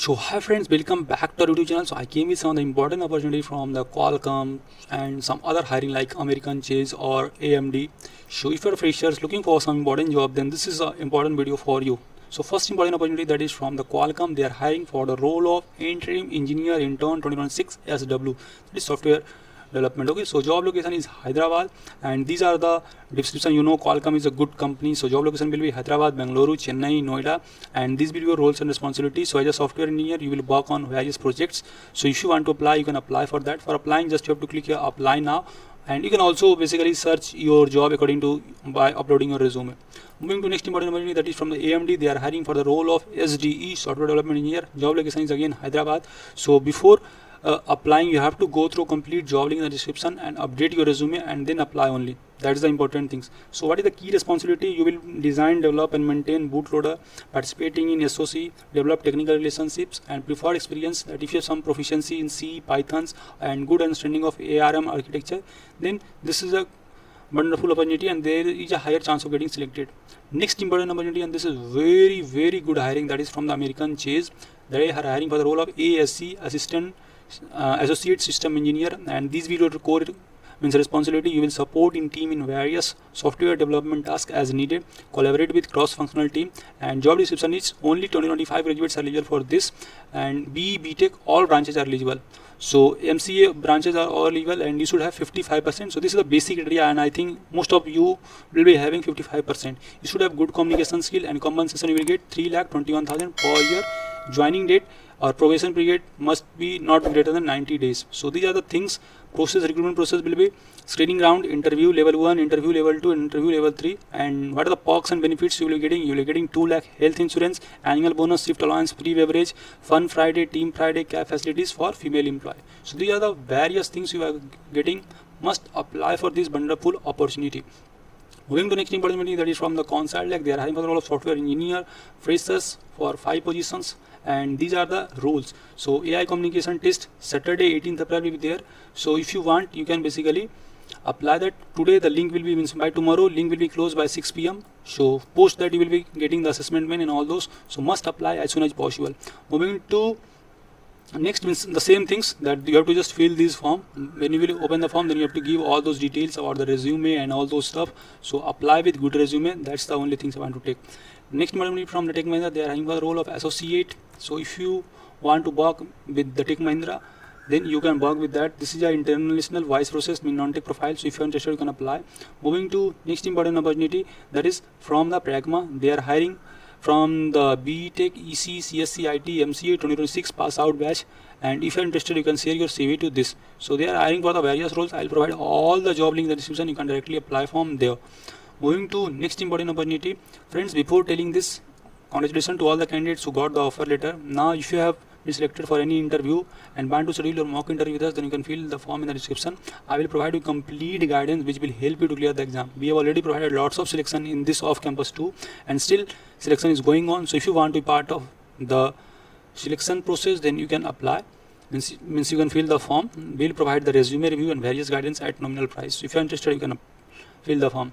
So hi friends, welcome back to our YouTube channel. So I came with some of the important opportunity from the Qualcomm and some other hiring like American Chae or AMD. So if you're freshers looking for some important job, then this is an important video for you. So first important opportunity, that is from the Qualcomm. They are hiring for the role of interim engineer intern 2026 SW. That is software development. Okay, so job location is Hyderabad, and these are the description. You know, Qualcomm is a good company, so job location will be Hyderabad, Bengaluru, Chennai, Noida, and these will be your roles and responsibilities. So as a software engineer, you will work on various projects. So if you want to apply, you can apply for that. For applying, just you have to click here apply now, and you can also basically search your job according to by uploading your resume. Moving to next important opportunity, that is from the AMD. They are hiring for the role of SDE, software development engineer. Job location is again Hyderabad. So before applying, you have to go through complete job link in the description and update your resume and then apply only. That is the important things. So what is the key responsibility? You will design, develop and maintain bootloader, participating in SOC, develop technical relationships and preferred experience. That if you have some proficiency in C, Pythons and good understanding of ARM architecture, then this is a wonderful opportunity and there is a higher chance of getting selected. Next important opportunity, and this is very good hiring, that is from the American Chae. They are hiring for the role of ASC, associate system engineer, and these will your core means responsibility. You will support in team in various software development tasks as needed, collaborate with cross-functional team, and job description is only 2025 graduates are eligible for this, and BTech all branches are eligible. So MCA branches are all eligible and you should have 55%. So this is the basic criteria, and I think most of you will be having 55%. You should have good communication skill, and compensation you will get 3,21,000 per year. Joining date or probation period must be not greater than 90 days. So these are the things. Recruitment process will be screening round, interview level 1, interview level 2, interview level 3. And what are the perks and benefits you will be getting? You will be getting 2 lakh health insurance, annual bonus, shift allowance, free beverage, fun Friday, team Friday, cab facilities for female employee. So these are the various things you are getting. Must apply for this wonderful opportunity. Moving to next important opportunity, that is from the consultaddinc. They are hiring for the role of software engineer, freshers for 5 positions, and these are the roles. So AI communication test Saturday 18th April will be there. So if you want, you can basically apply that today. The link will be means by tomorrow. Link will be closed by 6 p.m. So post that you will be getting the assessment mail and all those. So must apply as soon as possible. Moving to next means the same things, that you have to just fill this form. When you will open the form, then you have to give all those details about the resume and all those stuff. So apply with good resume. That's the only things I want to take. Next model from the Tech Mahindra, they are having the role of associate. So if you want to work with the Tech Mahindra, then you can work with that. This is an international voice process, mean non-tech profile. So if you are interested, you can apply. Moving to next important opportunity, that is from the Pragma. They are hiring from the BTech, EC, CSC, IT, MCA 2026 pass out batch, and if you are interested, you can share your CV to this. So they are hiring for the various roles. I will provide all the job link in the description. You can directly apply from there. Moving to next important opportunity, friends, before telling this, congratulations to all the candidates who got the offer letter. Now if you have been selected for any interview and want to schedule your mock interview with us, then you can fill the form in the description. I will provide you complete guidance which will help you to clear the exam. We have already provided lots of selection in this off campus too, and still selection is going on. So if you want to be part of the selection process, then you can apply. Means you can fill the form. We will provide the resume review and various guidance at nominal price. So if you are interested, you can fill the form.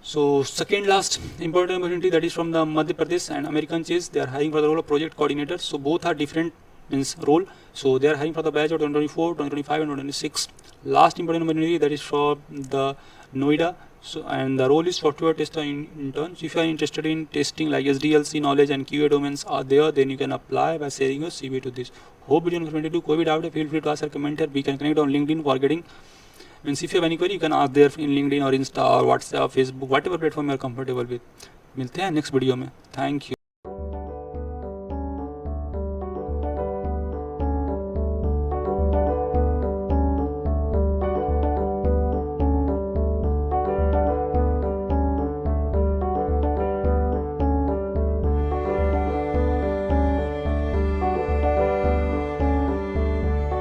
So second last important opportunity, that is from the Madhya Pradesh and American Chae. They are hiring for the role of project coordinator. So both are different means role. So they are hiring for the batch of 2024, 2025 and 2026. Last important opportunity, that is from the Noida. So and the role is software tester intern. So if you are interested in testing like SDLC knowledge and QA domains are there, then you can apply by sharing your CV to this. Hope video informative. कोई भी doubt है, feel free to ask or comment here. We can connect on LinkedIn for getting. Means if you have any query, you can ask there in LinkedIn or Insta or WhatsApp, Facebook, whatever platform you are comfortable with. मिलते हैं next video में. Thank you.